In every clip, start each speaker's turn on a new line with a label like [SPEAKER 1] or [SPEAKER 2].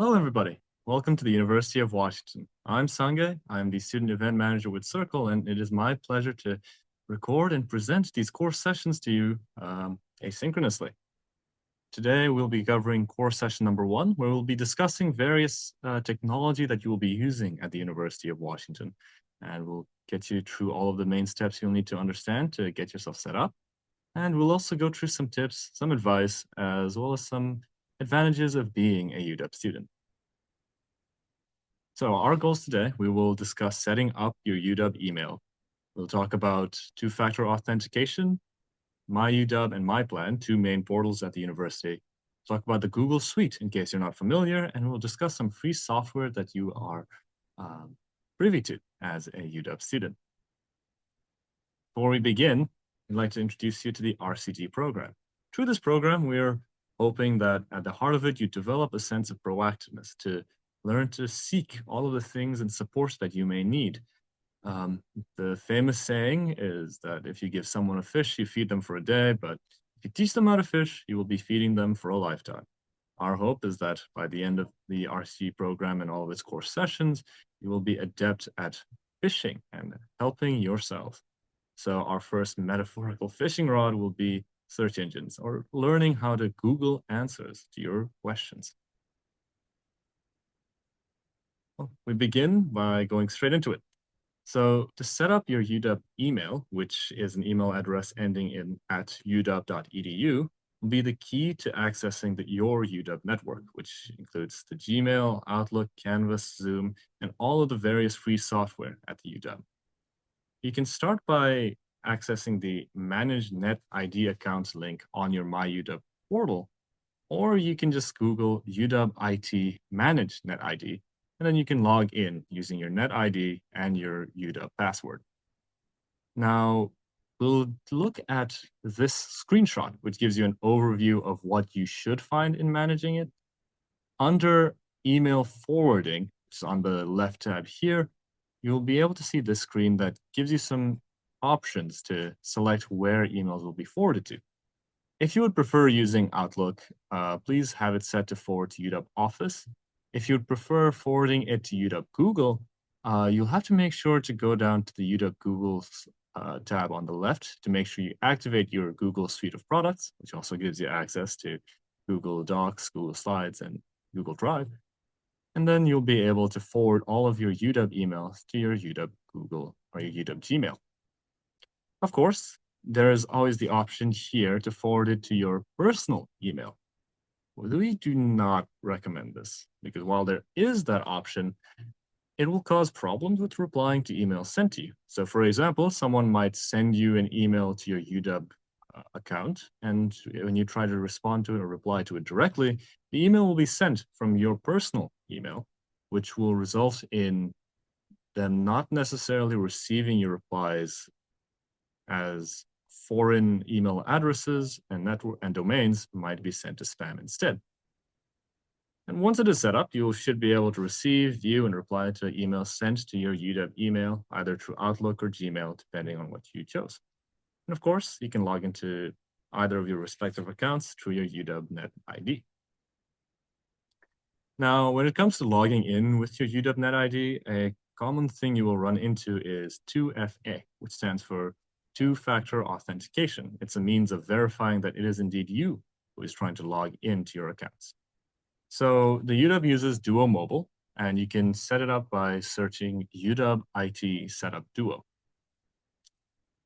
[SPEAKER 1] Hello, everybody. Welcome to the University of Washington. I'm Sange. I'm the Student Event Manager with Circle, and it is my pleasure to record and present these course sessions to you asynchronously. Today, we'll be covering course session number 1, where we'll be discussing various technology that you will be using at the University of Washington. And we'll get you through all of the main steps you'll need to understand to get yourself set up. And we'll also go through some tips, some advice, as well as some advantages of being a UW student. So our goals today, we will discuss setting up your UW email. We'll talk about two-factor authentication, MyUW and MyPlan, two main portals at the university. Talk about the Google Suite in case you're not familiar, and we'll discuss some free software that you are privy to as a UW student. Before we begin, I'd like to introduce you to the RCG program. Through this program, we're hoping that at the heart of it, you develop a sense of proactiveness to learn to seek all of the things and supports that you may need. The famous saying is that if you give someone a fish, you feed them for a day, but if you teach them how to fish, you will be feeding them for a lifetime. Our hope is that by the end of the RCG program and all of its course sessions, you will be adept at fishing and helping yourself. So our first metaphorical fishing rod will be search engines or learning how to Google answers to your questions. We begin by going straight into it. So to set up your UW email, which is an email address ending in @uw.edu, will be the key to accessing your UW network, which includes the Gmail, Outlook, Canvas, Zoom, and all of the various free software at the UW. You can start by accessing the Manage Net ID accounts link on your MyUW portal, or you can just Google UW IT Manage Net ID, and then you can log in using your Net ID and your UW password. Now, we'll look at this screenshot, which gives you an overview of what you should find in managing it. Under email forwarding, which is on the left tab here, you'll be able to see this screen that gives you some options to select where emails will be forwarded to. If you would prefer using Outlook, please have it set to forward to UW Office. If you'd prefer forwarding it to UW Google, you'll have to make sure to go down to the UW Google's tab on the left to make sure you activate your Google suite of products, which also gives you access to Google Docs, Google Slides, and Google Drive. And then you'll be able to forward all of your UW emails to your UW Google or your UW Gmail. Of course, there is always the option here to forward it to your personal email. We do not recommend this because while there is that option, it will cause problems with replying to emails sent to you. So for example, someone might send you an email to your UW account, and when you try to respond to it or reply to it directly, the email will be sent from your personal email, which will result in them not necessarily receiving your replies as foreign email addresses and network and domains might be sent to spam instead. And once it is set up, you should be able to receive, view, and reply to emails sent to your UW email, either through Outlook or Gmail, depending on what you chose. And of course, you can log into either of your respective accounts through your UW Net ID. Now, when it comes to logging in with your UW Net ID, a common thing you will run into is 2FA, which stands for two-factor authentication. It's a means of verifying that it is indeed you who is trying to log into your accounts. So the UW uses Duo Mobile, and you can set it up by searching UW IT Setup Duo.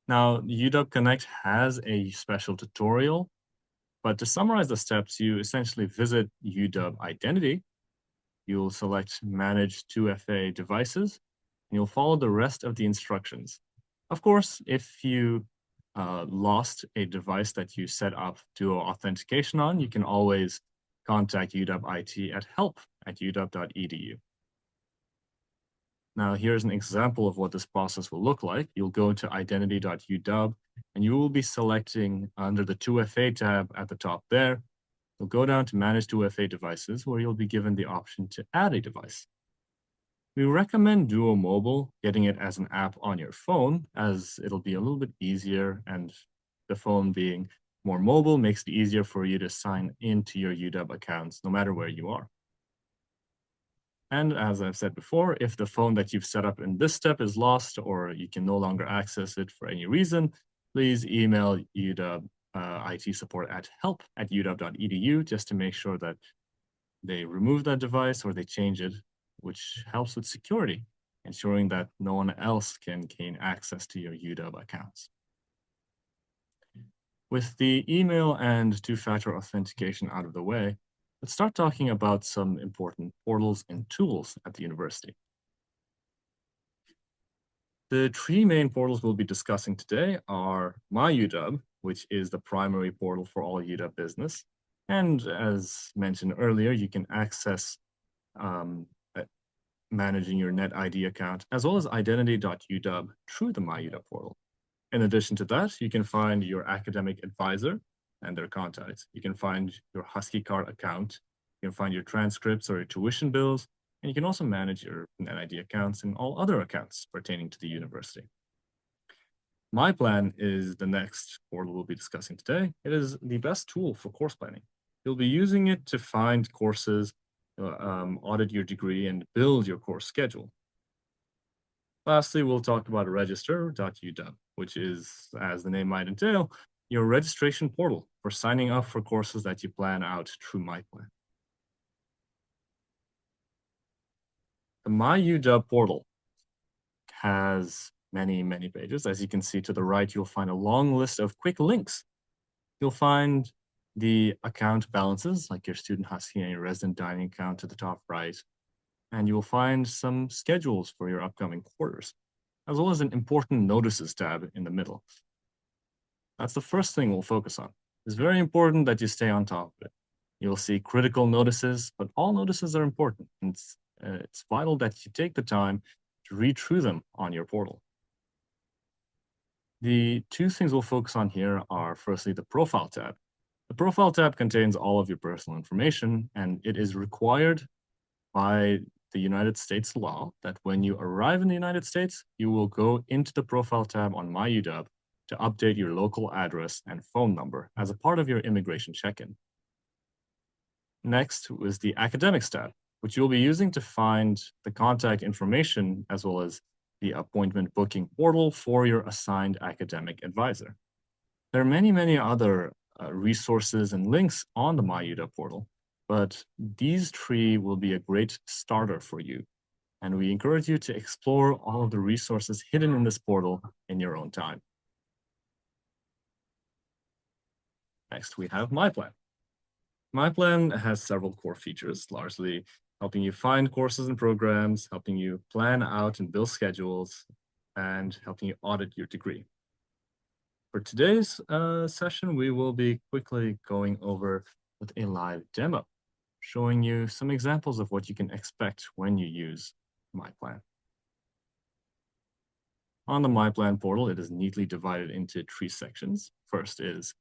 [SPEAKER 1] Now, UW Connect has a special tutorial, but to summarize the steps, you essentially visit UW Identity. You'll select Manage 2FA Devices, and you'll follow the rest of the instructions. Of course, if you lost a device that you set up Duo authentication on, you can always contact UW IT at help@uw.edu. Now, here's an example of what this process will look like. You'll go to identity.uw, and you will be selecting under the 2FA tab at the top there. You'll go down to Manage 2FA Devices, where you'll be given the option to add a device. We recommend Duo Mobile, getting it as an app on your phone, as it'll be a little bit easier, and the phone being more mobile makes it easier for you to sign into your UW accounts no matter where you are. And as I've said before, if the phone that you've set up in this step is lost or you can no longer access it for any reason, please email UW IT support at help@uw.edu just to make sure that they remove that device or they change it, which helps with security, ensuring that no one else can gain access to your UW accounts. With the email and two-factor authentication out of the way, let's start talking about some important portals and tools at the university. The three main portals we'll be discussing today are MyUW, which is the primary portal for all UW business. And as mentioned earlier, you can access um, uh, managing your NetID account, as well as identity.uw through the MyUW portal. In addition to that, you can find your academic advisor and their contacts. You can find your Husky Card account. You can find your transcripts or your tuition bills, and you can also manage your NetID accounts and all other accounts pertaining to the university. MyPlan is the next portal we'll be discussing today. It is the best tool for course planning. You'll be using it to find courses, audit your degree, and build your course schedule. Lastly, we'll talk about register.uw, which is, as the name might entail, your registration portal for signing up for courses that you plan out through MyPlan. The MyUW portal has many, many pages. As you can see to the right, you'll find a long list of quick links. You'll find the account balances, like your student Husky and your resident dining account to the top right. And you'll find some schedules for your upcoming quarters, as well as an important notices tab in the middle. That's the first thing we'll focus on. It's very important that you stay on top of it. You'll see critical notices, but all notices are important. And it's vital that you take the time to read through them on your portal. The two things we'll focus on here are firstly the Profile tab. The Profile tab contains all of your personal information, and it is required by the United States law that when you arrive in the United States, you will go into the Profile tab on MyUW to update your local address and phone number as a part of your immigration check-in. Next was the Academics tab, which you'll be using to find the contact information as well as the appointment booking portal for your assigned academic advisor. There are many, many other resources and links on the MyUW portal, but these three will be a great starter for you. And we encourage you to explore all of the resources hidden in this portal in your own time. Next, we have MyPlan. MyPlan has several core features, largely helping you find courses and programs, helping you plan out and build schedules, and helping you audit your degree. For today's session, we will be quickly going over with a live demo, showing you some examples of what you can expect when you use MyPlan. On the MyPlan portal, it is neatly divided into three sections. First is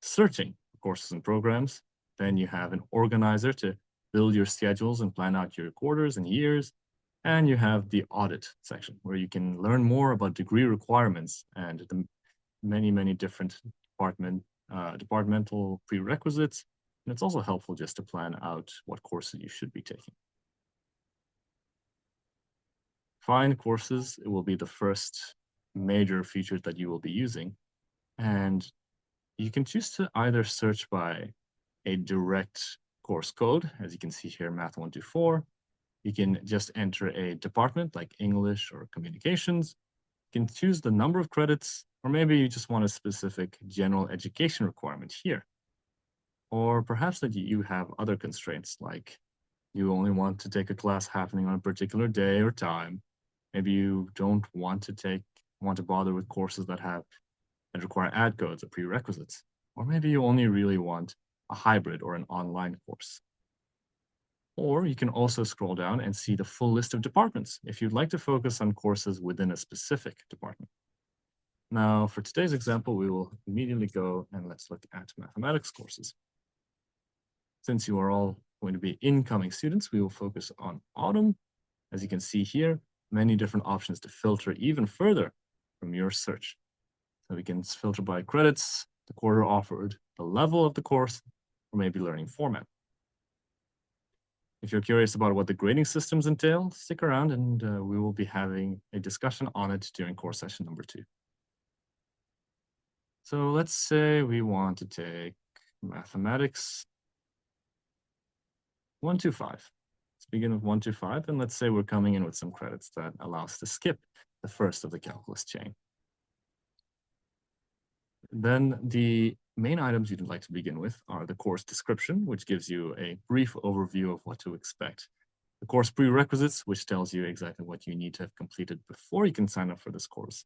[SPEAKER 1] searching for courses and programs. Then you have an organizer to build your schedules and plan out your quarters and years. And you have the audit section, where you can learn more about degree requirements and the many, many different departmental prerequisites. And it's also helpful just to plan out what courses you should be taking. Find courses, it will be the first major feature that you will be using. And you can choose to either search by a direct course code, as you can see here, Math 124. You can just enter a department like English or Communications. You can choose the number of credits, or maybe you just want a specific general education requirement here. Or perhaps that you have other constraints, like you only want to take a class happening on a particular day or time. Maybe you don't want to bother with courses that require add codes or prerequisites. Or maybe you only really want a hybrid or an online course. Or you can also scroll down and see the full list of departments if you'd like to focus on courses within a specific department. Now, for today's example, we will immediately go and let's look at mathematics courses. Since you are all going to be incoming students, we will focus on autumn. As you can see here, many different options to filter even further from your search. So we can filter by credits, the quarter offered, the level of the course, or maybe learning format. If you're curious about what the grading systems entail, stick around and we will be having a discussion on it during course session number 2. So let's say we want to take mathematics 125. Let's begin with 125, and let's say we're coming in with some credits that allow us to skip the first of the calculus chain. Then the main items you'd like to begin with are the course description, which gives you a brief overview of what to expect. The course prerequisites, which tells you exactly what you need to have completed before you can sign up for this course,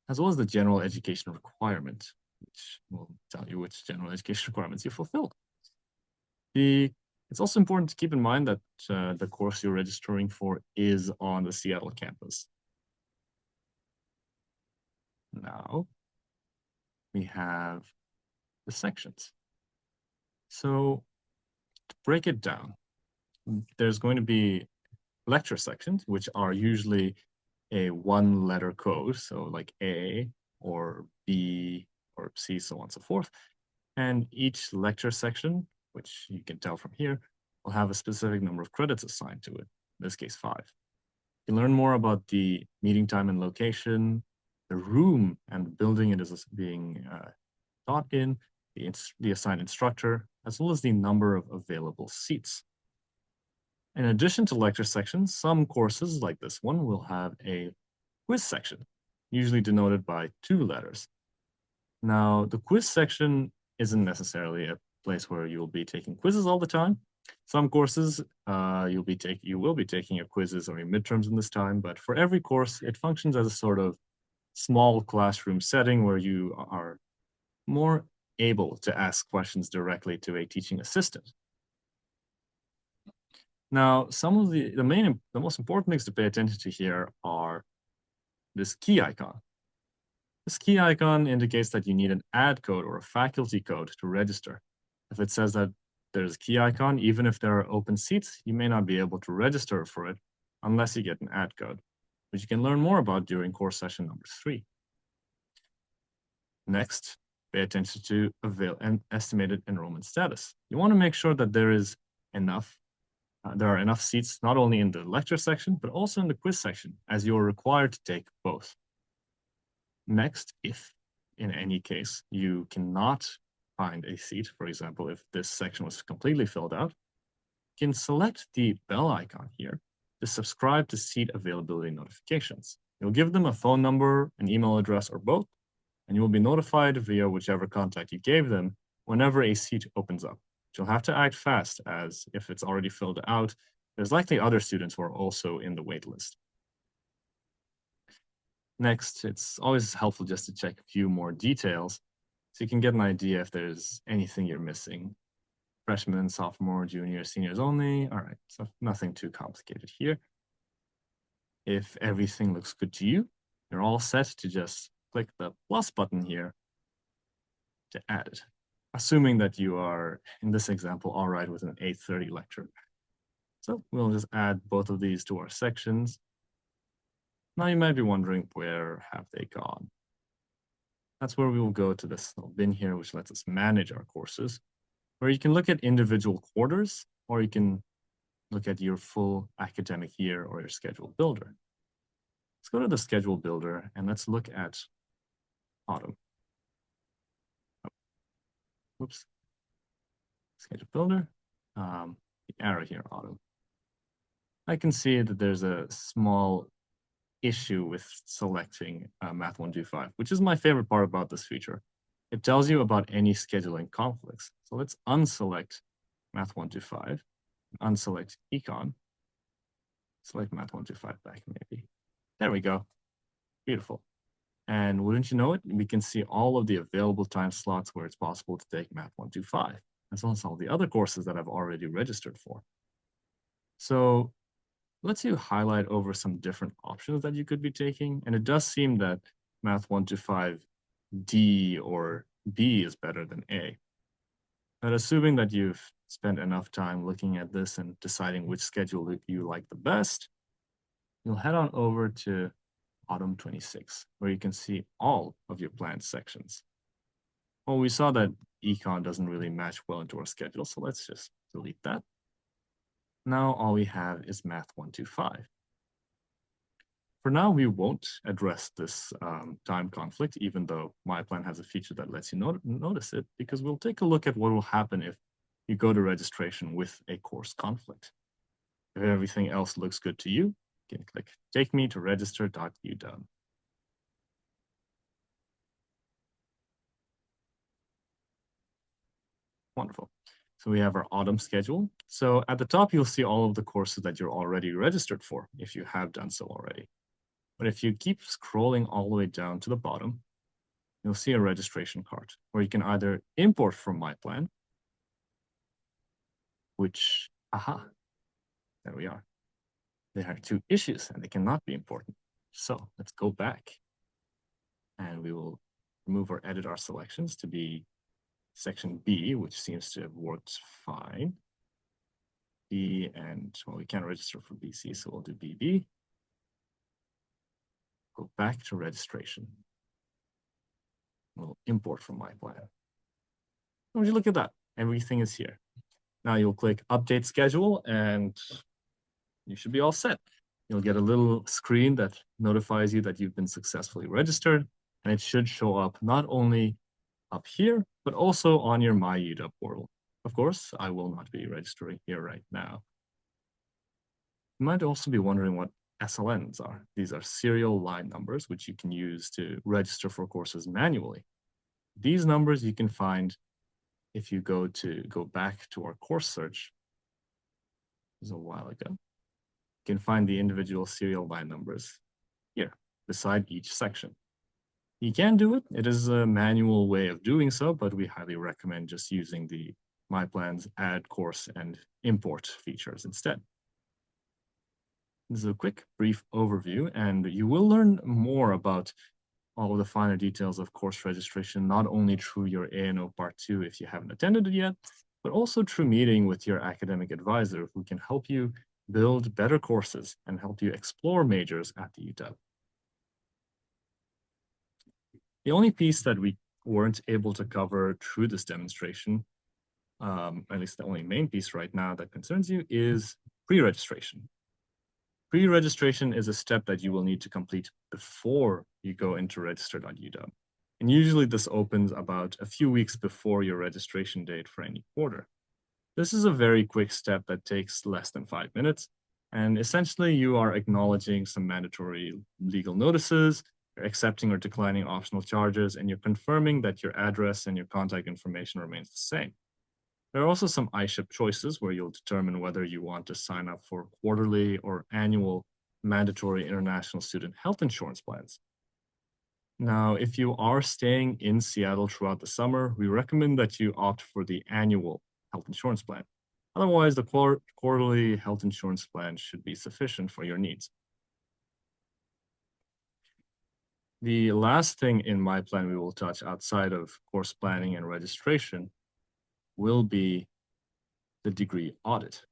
[SPEAKER 1] as well as the general education requirement, which will tell you which general education requirements you fulfilled. It's also important to keep in mind that the course you're registering for is on the Seattle campus. Now, we have the sections. So to break it down, there's going to be lecture sections, which are usually a one-letter code, so like A or B or C, so on and so forth. And each lecture section, which you can tell from here, will have a specific number of credits assigned to it, in this case 5. You can learn more about the meeting time and location, the room and building it is being taught in, the assigned instructor, as well as the number of available seats. In addition to lecture sections, some courses like this one will have a quiz section, usually denoted by 2 letters. Now, the quiz section isn't necessarily a place where you'll be taking quizzes all the time. Some courses, you will be taking your quizzes or your midterms in this time, but for every course, it functions as a sort of small classroom setting where you are more able to ask questions directly to a teaching assistant. Now, some of the most important things to pay attention to here are this key icon. This key icon indicates that you need an add code or a faculty code to register. If it says that there's a key icon, even if there are open seats, you may not be able to register for it unless you get an add code, which you can learn more about during course session number 3. Next, pay attention to estimated enrollment status. You want to make sure that there are enough seats not only in the lecture section, but also in the quiz section, as you are required to take both. Next, if in any case you cannot find a seat, for example, if this section was completely filled out, you can select the bell icon here to subscribe to seat availability notifications. You'll give them a phone number, an email address, or both, and you will be notified via whichever contact you gave them whenever a seat opens up. You'll have to act fast, as if it's already filled out, there's likely other students who are also in the wait list. Next, it's always helpful just to check a few more details so you can get an idea if there's anything you're missing. Freshmen, sophomore, junior, seniors only. All right, so nothing too complicated here. If everything looks good to you, you're all set to just click the plus button here to add it, assuming that you are, in this example, all right with an 8:30 lecture. So we'll just add both of these to our sections. Now you might be wondering, where have they gone? That's where we will go to this little bin here, which lets us manage our courses, where you can look at individual quarters, or you can look at your full academic year or your schedule builder. Let's go to the schedule builder and let's look at autumn. Whoops. Schedule builder, the arrow here, autumn. I can see that there's a small issue with selecting Math 125, which is my favorite part about this feature. It tells you about any scheduling conflicts. So let's unselect Math 125, unselect Econ, select Math 125 back maybe. There we go. Beautiful. And wouldn't you know it, we can see all of the available time slots where it's possible to take Math 125, as well as all the other courses that I've already registered for. So lets you highlight over some different options that you could be taking. And it does seem that Math 125 D or B is better than A. But assuming that you've spent enough time looking at this and deciding which schedule you like the best, you'll head on over to Autumn 26, where you can see all of your planned sections. Well, we saw that Econ doesn't really match well into our schedule, so let's just delete that. Now all we have is Math 125. For now, we won't address this time conflict, even though MyPlan has a feature that lets you notice it, because we'll take a look at what will happen if you go to registration with a course conflict. If everything else looks good to you, you can click Take Me to register.uw. Wonderful. So we have our autumn schedule. So at the top, you'll see all of the courses that you're already registered for, if you have done so already. But if you keep scrolling all the way down to the bottom, you'll see a registration card where you can either import from MyPlan, which, there we are. There are two issues and they cannot be imported. So let's go back and we will remove or edit our selections to be section B, which seems to have worked fine. B and, well, we can't register for BC, so we'll do BB. Go back to registration. We'll import from MyPlan. Would you look at that? Everything is here. Now you'll click Update Schedule and you should be all set. You'll get a little screen that notifies you that you've been successfully registered, and it should show up not only up here, but also on your MyUW portal. Of course, I will not be registering here right now. You might also be wondering what SLNs are. These are serial line numbers, which you can use to register for courses manually. These numbers you can find if you go back to our course search. This was a while ago. You can find the individual serial line numbers here beside each section. You can do it. It is a manual way of doing so, but we highly recommend just using the MyPlan's add course and import features instead. This is a quick, brief overview, and you will learn more about all of the finer details of course registration, not only through your ANO Part 2 if you haven't attended it yet, but also through meeting with your academic advisor who can help you build better courses and help you explore majors at the UW. The only piece that we weren't able to cover through this demonstration, at least the only main piece right now that concerns you, is pre-registration. Pre-registration is a step that you will need to complete before you go into register.uw. And usually this opens about a few weeks before your registration date for any quarter. This is a very quick step that takes less than 5 minutes. And essentially you are acknowledging some mandatory legal notices, you're accepting or declining optional charges, and you're confirming that your address and your contact information remains the same. There are also some iShip choices where you'll determine whether you want to sign up for quarterly or annual mandatory international student health insurance plans. Now, if you are staying in Seattle throughout the summer, we recommend that you opt for the annual health insurance plan. Otherwise, the quarterly health insurance plan should be sufficient for your needs. The last thing in MyPlan we will touch outside of course planning and registration will be the degree audit.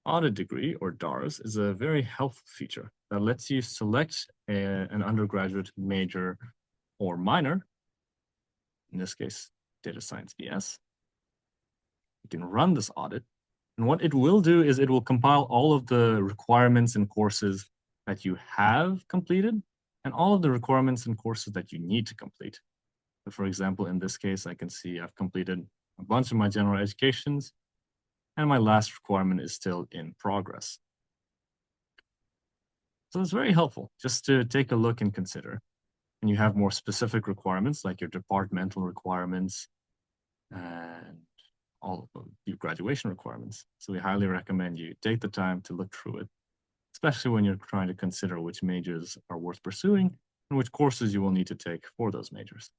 [SPEAKER 1] Audit degree, or DARS, is a very helpful feature that lets you select an undergraduate major or minor, in this case, data science BS. You can run this audit, and what it will do is it will compile all of the requirements and courses that you have completed and all of the requirements and courses that you need to complete. So for example, in this case, I can see I've completed a bunch of my general educations, and my last requirement is still in progress. So it's very helpful just to take a look and consider. And you have more specific requirements like your departmental requirements and all of your graduation requirements. So we highly recommend you take the time to look through it, especially when you're trying to consider which majors are worth pursuing and which courses you will need to take for those majors.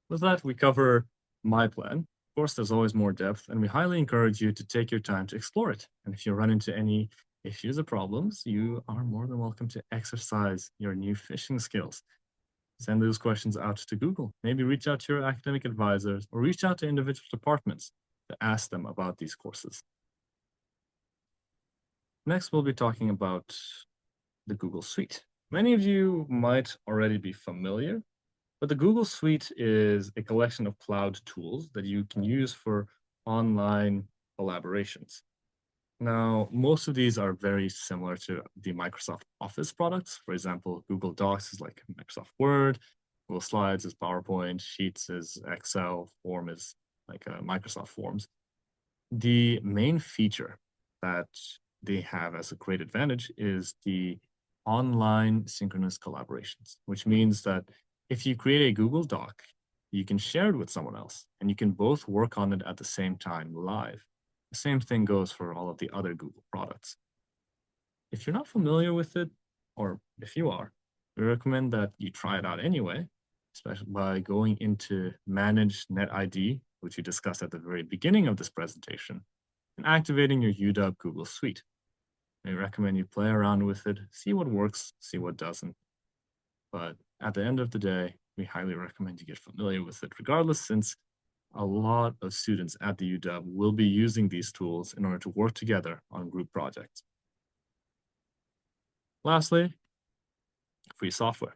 [SPEAKER 1] With that, we cover MyPlan. Of course, there's always more depth, and we highly encourage you to take your time to explore it. And if you run into any issues or problems, you are more than welcome to exercise your new phishing skills. Send those questions out to Google. Maybe reach out to your academic advisors or reach out to individual departments to ask them about these courses. Next, we'll be talking about the Google Suite. Many of you might already be familiar, but the Google Suite is a collection of cloud tools that you can use for online collaborations. Now, most of these are very similar to the Microsoft Office products. For example, Google Docs is like Microsoft Word, Google Slides is PowerPoint, Sheets is Excel, Form is like Microsoft Forms. The main feature that they have as a great advantage is the online synchronous collaborations, which means that if you create a Google Doc, you can share it with someone else and you can both work on it at the same time live. The same thing goes for all of the other Google products. If you're not familiar with it, or if you are, we recommend that you try it out anyway, especially by going into Manage NetID, which we discussed at the very beginning of this presentation, and activating your UW Google Suite. We recommend you play around with it, see what works, see what doesn't. But at the end of the day, we highly recommend you get familiar with it regardless, since a lot of students at the UW will be using these tools in order to work together on group projects. Lastly, free software.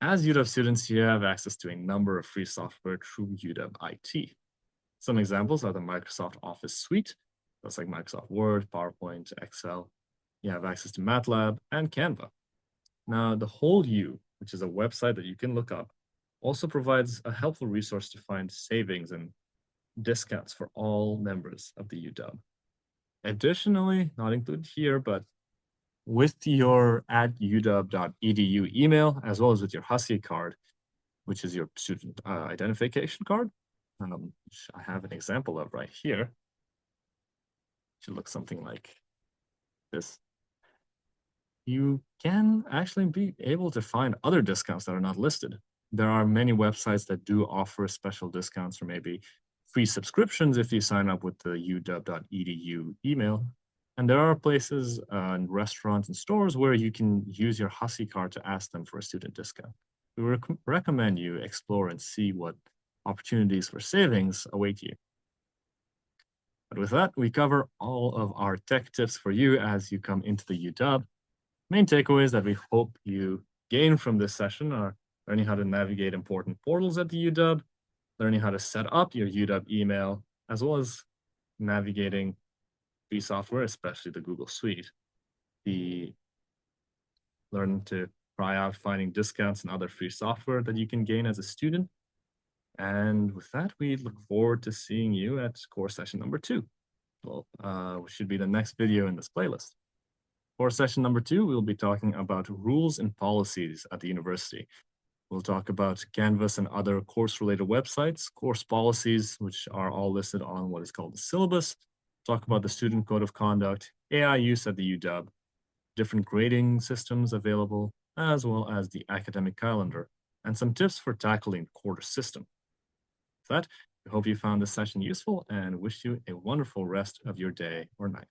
[SPEAKER 1] As UW students, you have access to a number of free software through UW IT. Some examples are the Microsoft Office suite. That's like Microsoft Word, PowerPoint, Excel. You have access to MATLAB and Canva. Now, the Whole U, which is a website that you can look up, also provides a helpful resource to find savings and discounts for all members of the UW. Additionally, not included here, but with your at uw.edu email, as well as with your Husky card, which is your student identification card, which I have an example of right here. It should look something like this. You can actually be able to find other discounts that are not listed. There are many websites that do offer special discounts or maybe free subscriptions if you sign up with the uw.edu email. And there are places and restaurants and stores where you can use your Husky card to ask them for a student discount. We recommend you explore and see what opportunities for savings await you. But with that, we cover all of our tech tips for you as you come into the UW. Main takeaways that we hope you gain from this session are learning how to navigate important portals at the UW, learning how to set up your UW email, as well as navigating free software, especially the Google Suite. Learn to try out finding discounts and other free software that you can gain as a student. And with that, we look forward to seeing you at course session number 2. Well, which should be the next video in this playlist. For session number 2, we'll be talking about rules and policies at the university. We'll talk about Canvas and other course-related websites, course policies, which are all listed on what is called the syllabus. Talk about the student code of conduct, AI use at the UW, different grading systems available, as well as the academic calendar, and some tips for tackling the quarter system. With that, we hope you found this session useful and wish you a wonderful rest of your day or night.